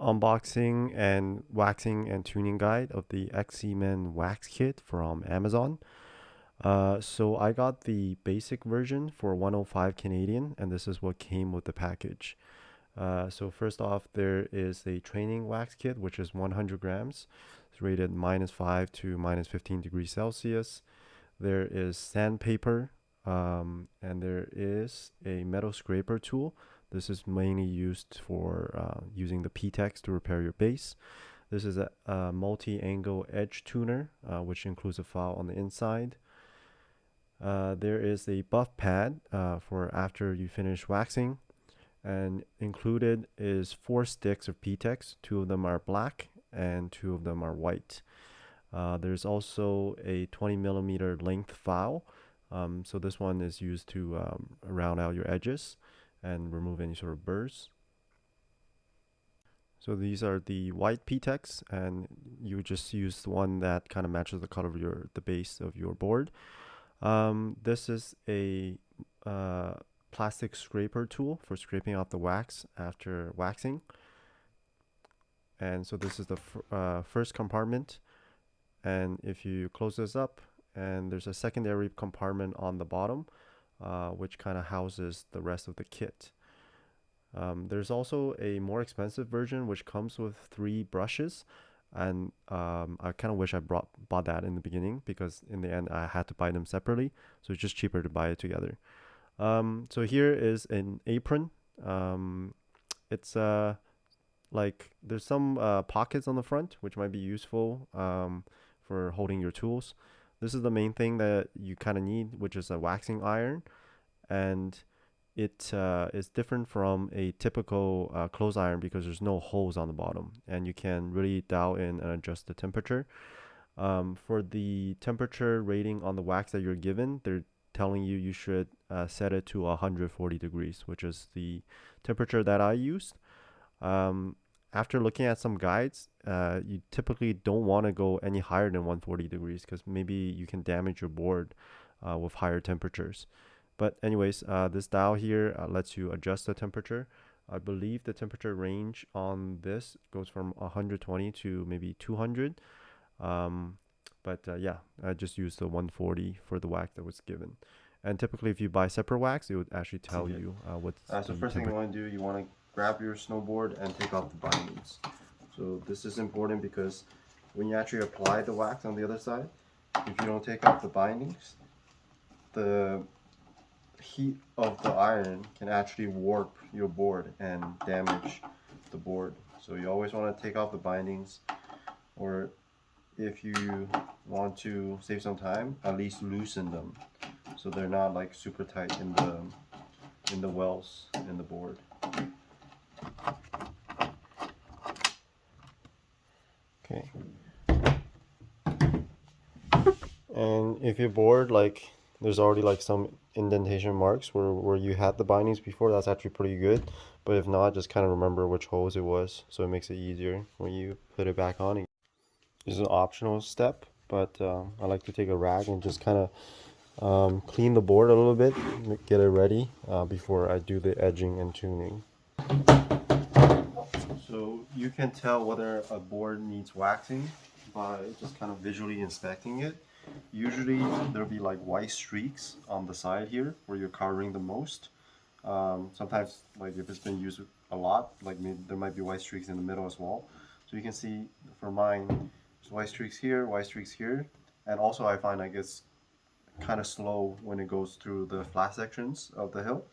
unboxing and waxing and tuning guide of the XCMAN wax kit from Amazon. So I got the basic version for 105 Canadian, and this is what came with the package. So first off, there is a training wax kit, which is 100 grams. It's rated -5 to -15 degrees Celsius. There is sandpaper, and there is a metal scraper tool. This is mainly used for using the P-Tex to repair your base. This is a multi-angle edge tuner, which includes a file on the inside. There is a buff pad for after you finish waxing, and included is 4 sticks of P-Tex. 2 of them are black and 2 of them are white. There's also a 20 millimeter length file. So this one is used to round out your edges and remove any sort of burrs. So these are the white P-Tex, and you just use the one that kind of matches the color of the base of your board. This is a plastic scraper tool for scraping off the wax after waxing. And so this is the first compartment. And if you close this up, and there's a secondary compartment on the bottom, which kind of houses the rest of the kit. There's also a more expensive version which comes with 3 brushes, and I kind of wish I bought that in the beginning, because in the end I had to buy them separately, so it's just cheaper to buy it together. So here is an apron. It's like there's some pockets on the front which might be useful for holding your tools. This is the main thing that you kind of need, which is a waxing iron, and it is different from a typical clothes iron because there's no holes on the bottom, and you can really dial in and adjust the temperature. For the temperature rating on the wax that you're given, they're telling you should set it to 140 degrees, which is the temperature that I used. After looking at some guides, you typically don't want to go any higher than 140 degrees because maybe you can damage your board with higher temperatures. But anyways, this dial here lets you adjust the temperature. I believe the temperature range on this goes from 120 to maybe 200. Yeah, I just used the 140 for the wax that was given. And typically, if you buy separate wax, it would actually tell you what's So first thing you want to do, you want to grab your snowboard and take off the bindings. So this is important because when you actually apply the wax on the other side, if you don't take off the bindings, the heat of the iron can actually warp your board and damage the board. So you always want to take off the bindings, or if you want to save some time, at least loosen them so they're not like super tight in the wells in the board. Okay. And if your board, like, there's already like some indentation marks where you had the bindings before, that's actually pretty good. But if not, just kind of remember which holes it was, so it makes it easier when you put it back on. This is an optional step, but I like to take a rag and just kind of clean the board a little bit, get it ready before I do the edging and tuning. So you can tell whether a board needs waxing by just kind of visually inspecting it. Usually there'll be like white streaks on the side here where you're covering the most. Sometimes, like if it's been used a lot, like there might be white streaks in the middle as well. So you can see for mine, there's white streaks here, and also I find like it's kind of slow when it goes through the flat sections of the hill.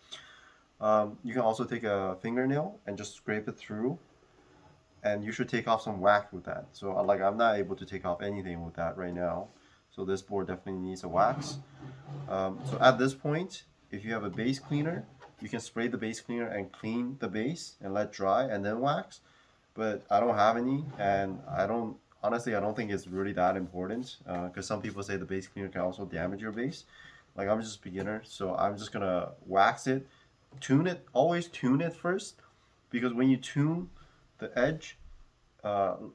You can also take a fingernail and just scrape it through, and you should take off some wax with that. So like I'm not able to take off anything with that right now. So this board definitely needs a wax. So at this point, if you have a base cleaner, you can spray the base cleaner and clean the base and let dry and then wax. But I don't have any, and honestly, I don't think it's really that important, because some people say the base cleaner can also damage your base. Like I'm just a beginner, so I'm just gonna wax it, tune it, always tune it first, because when you tune the edge,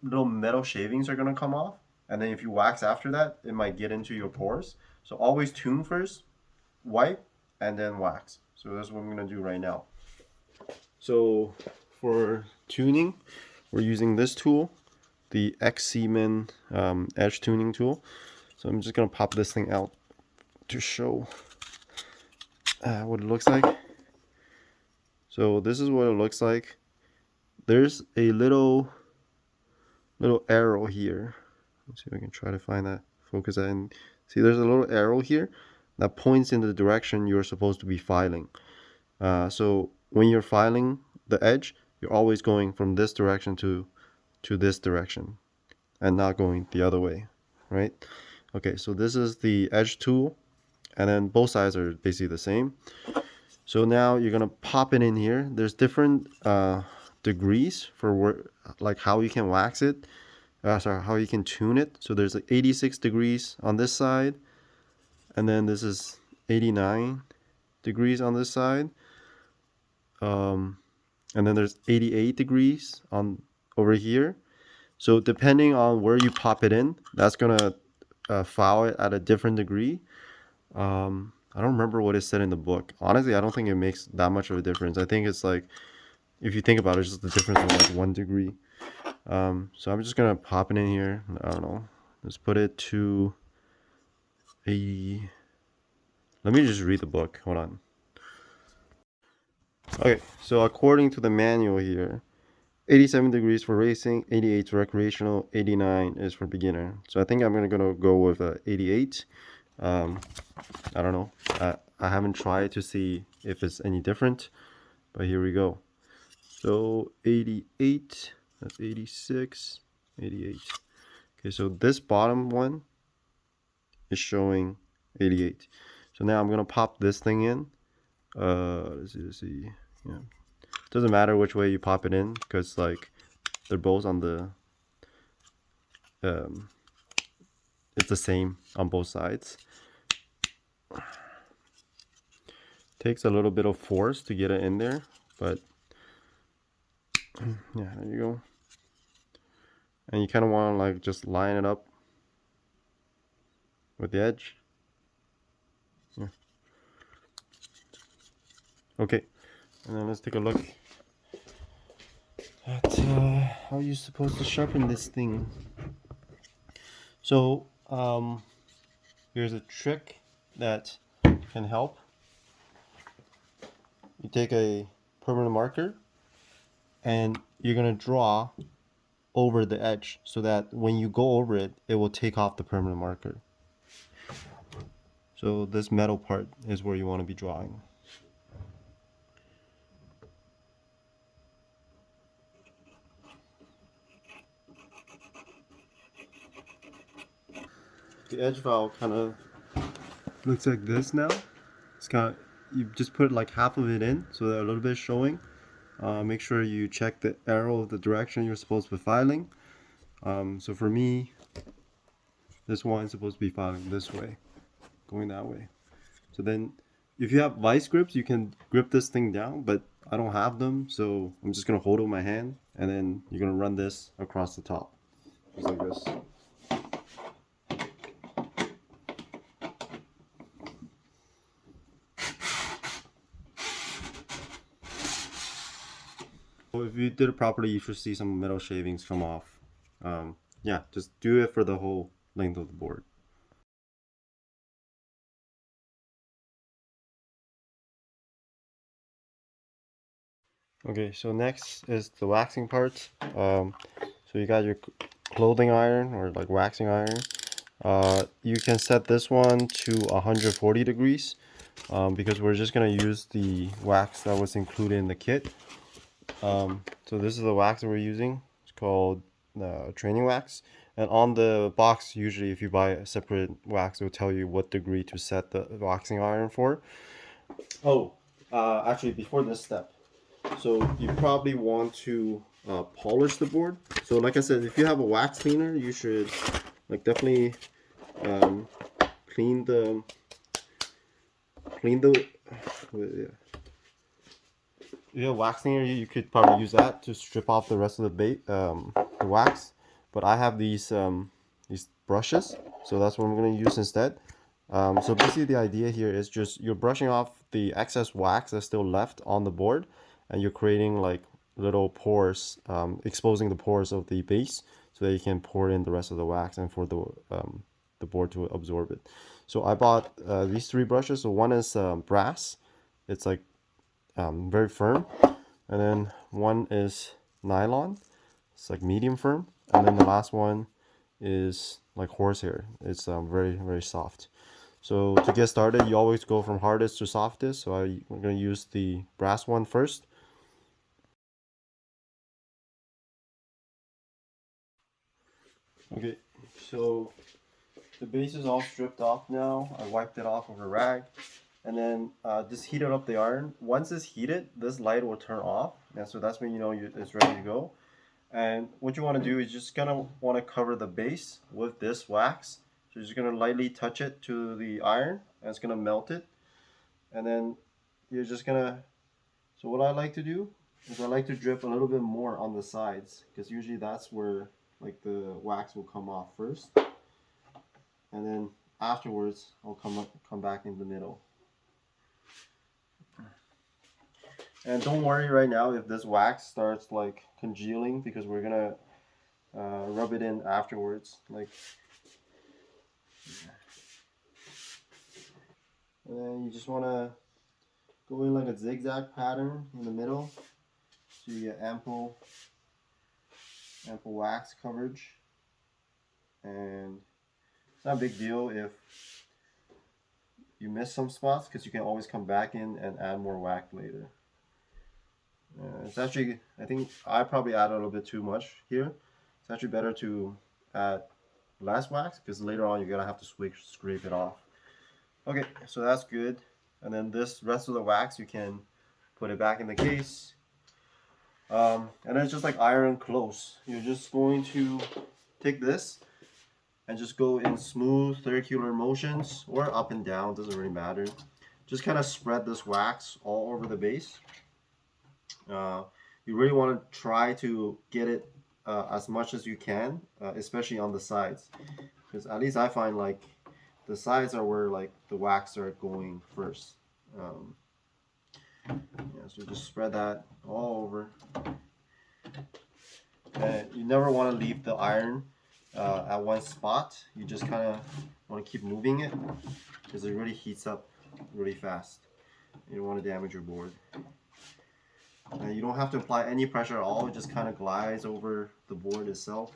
little metal shavings are gonna come off, and then if you wax after that, it might get into your pores. So always tune first, wipe, and then wax. So that's what I'm gonna do right now. So for tuning, we're using this tool, the XCMAN edge tuning tool. So I'm just gonna pop this thing out to show what it looks like. So this is what it looks like. There's a little arrow here. Let's see if I can try to find that, focus that in. See, there's a little arrow here that points in the direction you're supposed to be filing. So when you're filing the edge, you're always going from this direction to this direction and not going the other way, right? Okay, so this is the edge tool, and then both sides are basically the same. So now you're gonna pop it in here. There's different degrees for like how you can wax it. Sorry, how you can tune it. So there's like 86 degrees on this side, and then this is 89 degrees on this side. And then there's 88 degrees on over here. So depending on where you pop it in, that's gonna file it at a different degree. I don't remember what it said in the book. Honestly, I don't think it makes that much of a difference. I think it's like, if you think about it, it's just the difference of like 1 degree. So I'm just gonna pop it in here. I don't know. Let's put it to a. Let me just read the book. Hold on. Okay, so according to the manual here, 87 degrees for racing, 88 recreational, 89 is for beginner. So I think I'm gonna go with 88. I don't know. I haven't tried to see if it's any different, but here we go. So 88, that's 86, 88. Okay, so this bottom one is showing 88. So now I'm gonna pop this thing in. Let's see. Yeah, doesn't matter which way you pop it in because like they're both on the it's the same on both sides. Takes a little bit of force to get it in there, but yeah, there you go. And you kind of want to like just line it up with the edge. Yeah. Okay, and then let's take a look at how you're supposed to sharpen this thing. So here's a trick that can help. You take a permanent marker and you're gonna draw over the edge so that when you go over it, it will take off the permanent marker. So this metal part is where you want to be drawing. The edge valve kind of looks like this now. It's kind of, you just put like half of it in so that a little bit is showing. Make sure you check the arrow of the direction you're supposed to be filing. So for me, this one is supposed to be filing this way, going that way. So then if you have vice grips, you can grip this thing down, but I don't have them, so I'm just gonna hold it with my hand, and then you're gonna run this across the top, just like this. So if you did it properly, you should see some metal shavings come off. Yeah, just do it for the whole length of the board. Okay, so next is the waxing part. So you got your clothing iron or like waxing iron. You can set this one to 140 degrees because we're just gonna use the wax that was included in the kit. So this is the wax that we're using. It's called training wax. And on the box, usually if you buy a separate wax, it will tell you what degree to set the waxing iron for. Oh, actually before this step, so you probably want to polish the board. So like I said, if you have a wax cleaner, you should like definitely clean the if you have a wax cleaner, you could probably use that to strip off the rest of the wax. But I have these brushes, so that's what I'm going to use instead. So basically the idea here is just you're brushing off the excess wax that's still left on the board, and you're creating like little pores, exposing the pores of the base so that you can pour in the rest of the wax and for the board to absorb it. So I bought these three brushes. So one is brass, it's like very firm, and then one is nylon, it's like medium firm, and then the last one is like horsehair. It's very soft. So to get started, you always go from hardest to softest. So we're gonna use the brass one first. Okay, so the base is all stripped off now. I wiped it off with a rag, and then just heated up the iron. Once it's heated, this light will turn off, and so that's when you know it's ready to go. And what you want to do is just gonna want to cover the base with this wax. So you're just gonna lightly touch it to the iron, and it's gonna melt it. And then you're just gonna. So what I like to do is I like to drip a little bit more on the sides because usually that's where like the wax will come off first, and then afterwards I'll come back in the middle. And don't worry right now if this wax starts like congealing because we're gonna rub it in afterwards. Like, and then you just wanna go in like a zigzag pattern in the middle so you get ample wax coverage. And it's not a big deal if you miss some spots because you can always come back in and add more wax later. It's actually, I think I probably added a little bit too much here. It's actually better to add less wax because later on you're gonna have to scrape it off. Okay, so that's good. And then this rest of the wax you can put it back in the case. And then it's just like iron close. You're just going to take this and just go in smooth circular motions or up and down, doesn't really matter. Just kind of spread this wax all over the base. You really want to try to get it as much as you can, especially on the sides, because at least I find like the sides are where like the wax are going first. Yeah, so just spread that all over, and you never want to leave the iron at one spot. You just kind of want to keep moving it because it really heats up really fast. You don't want to damage your board. You don't have to apply any pressure at all. It just kind of glides over the board itself.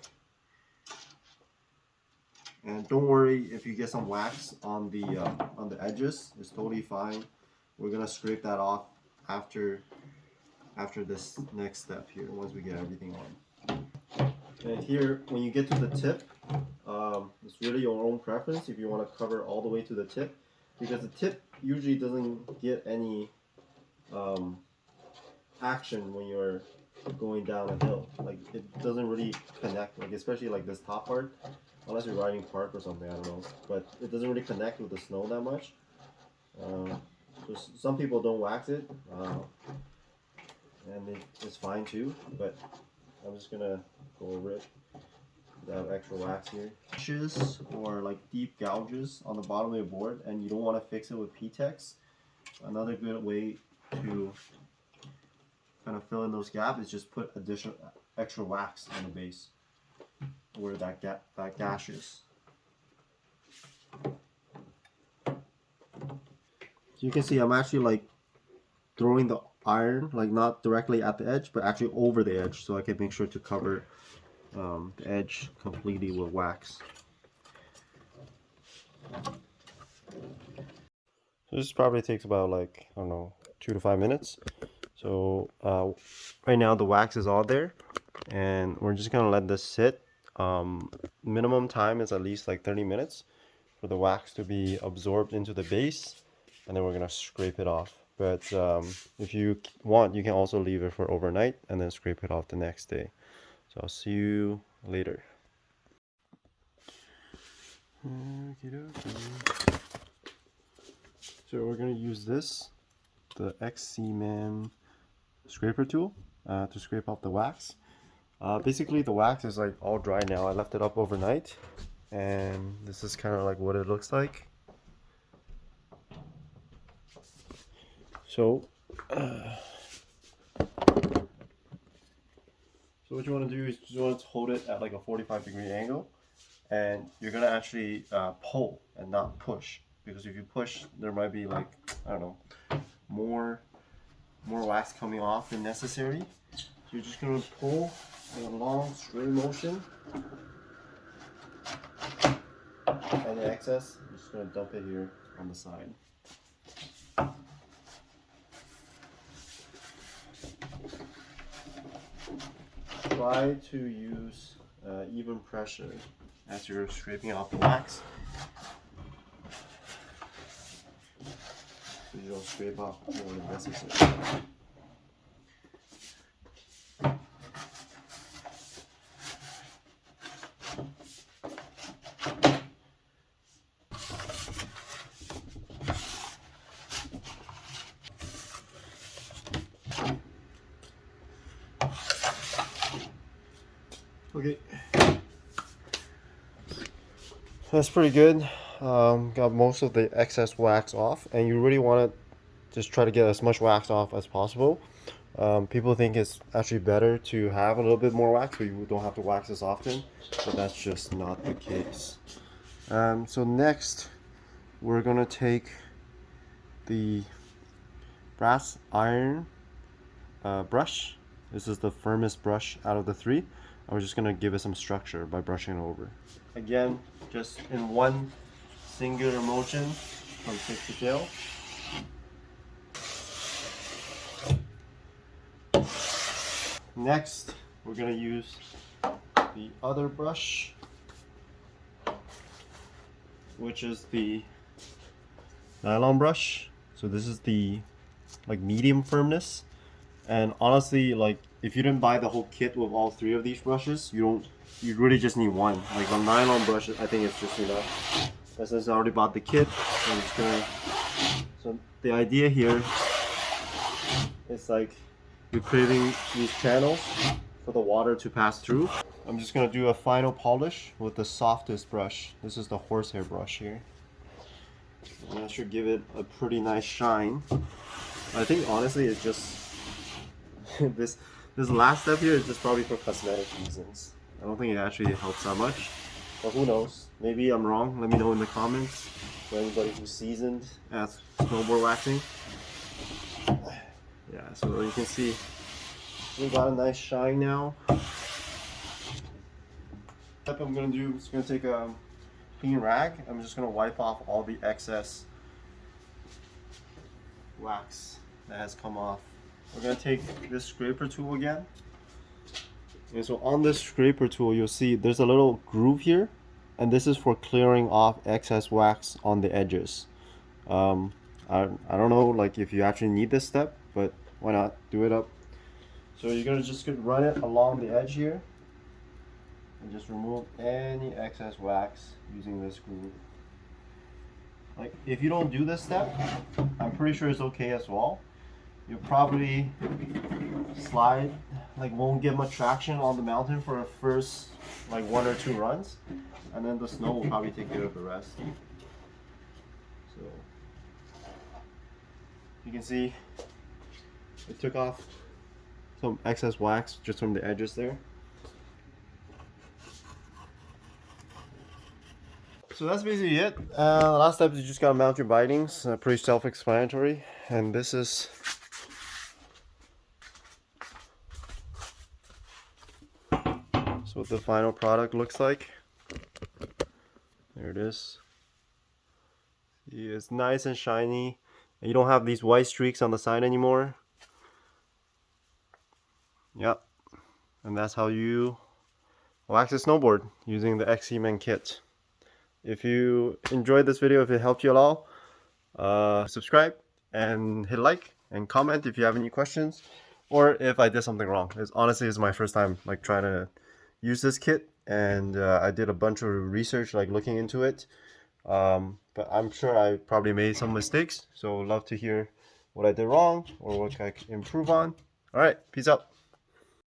And don't worry if you get some wax on the edges. It's totally fine. We're gonna scrape that off after this next step here. Once we get everything on. And here, when you get to the tip, it's really your own preference if you want to cover all the way to the tip, because the tip usually doesn't get any action when you're going down a hill. Like it doesn't really connect, like especially like this top part, unless you're riding park or something, I don't know, but it doesn't really connect with the snow that much. So some people don't wax it, and it's fine too, but I'm just gonna go over it without extra wax here. Gashes or like deep gouges on the bottom of your board, and you don't want to fix it with P-Tex. Another good way to kind of fill in those gaps is just put additional extra wax on the base where that gash is. So you can see I'm actually like throwing the iron like not directly at the edge but actually over the edge so I can make sure to cover the edge completely with wax. So this probably takes about like, I don't know, 2 to 5 minutes. So right now the wax is all there and we're just gonna let this sit. Minimum time is at least like 30 minutes for the wax to be absorbed into the base, and then we're gonna scrape it off. But if you want, you can also leave it for overnight and then scrape it off the next day. So I'll see you later. So we're gonna use this, the XCMAN scraper tool, to scrape off the wax. Basically the wax is like all dry now. I left it up overnight and this is kind of like what it looks like. So So what you want to do is you want to hold it at like a 45-degree angle, and you're gonna actually pull and not push, because if you push, there might be like, I don't know, more wax coming off than necessary. So you're just gonna pull in a long straight motion, and the excess, you're just gonna dump it here on the side. Try to use even pressure as you're scraping off the wax, so you don't scrape off more than necessary. Okay, that's pretty good. Got most of the excess wax off, and you really want to just try to get as much wax off as possible. People think it's actually better to have a little bit more wax so you don't have to wax as often, but that's just not the case. So next, we're gonna take the brass iron brush. This is the firmest brush out of the three. And we're just gonna give it some structure by brushing it over. Again, just in one singular motion from tip to tail. Next, we're gonna use the other brush, which is the nylon brush. So this is the like medium firmness. And honestly, like if you didn't buy the whole kit with all three of these brushes, you really just need one. Like the nylon brush, I think it's just enough. But since I already bought the kit, I'm just gonna. So the idea here is like you're creating these channels for the water to pass through. I'm just gonna do a final polish with the softest brush. This is the horsehair brush here. And that should give it a pretty nice shine. I think honestly it's just this last step here is just probably for cosmetic reasons. I don't think it actually helps that much, but who knows? Maybe I'm wrong. Let me know in the comments for anybody who's seasoned at snowboard waxing. Yeah, so you can see we got a nice shine now. Step I'm gonna do is gonna take a clean rag. I'm just gonna wipe off all the excess wax that has come off. We're gonna take this scraper tool again. And so on this scraper tool, you'll see there's a little groove here, and this is for clearing off excess wax on the edges. I don't know like if you actually need this step, but why not do it up? So you're gonna just run it along the edge here, and just remove any excess wax using this groove. Like if you don't do this step, I'm pretty sure it's okay as well. You'll probably slide, like won't get much traction on the mountain for the first like 1 or 2 runs, and then the snow will probably take care of the rest. So you can see it took off some excess wax just from the edges there. So that's basically it. Last step is you just gotta mount your bindings. Pretty self-explanatory, and this is what the final product looks like. There it is. See, it's nice and shiny, and you don't have these white streaks on the side anymore. Yep, and that's how you wax a snowboard using the XCMAN kit. If you enjoyed this video, if it helped you at all, subscribe and hit like and comment if you have any questions, or if I did something wrong. Honestly, it's my first time like trying to use this kit, and I did a bunch of research like looking into it, but I'm sure I probably made some mistakes, so love to hear what I did wrong or what I can improve on. All right, peace out.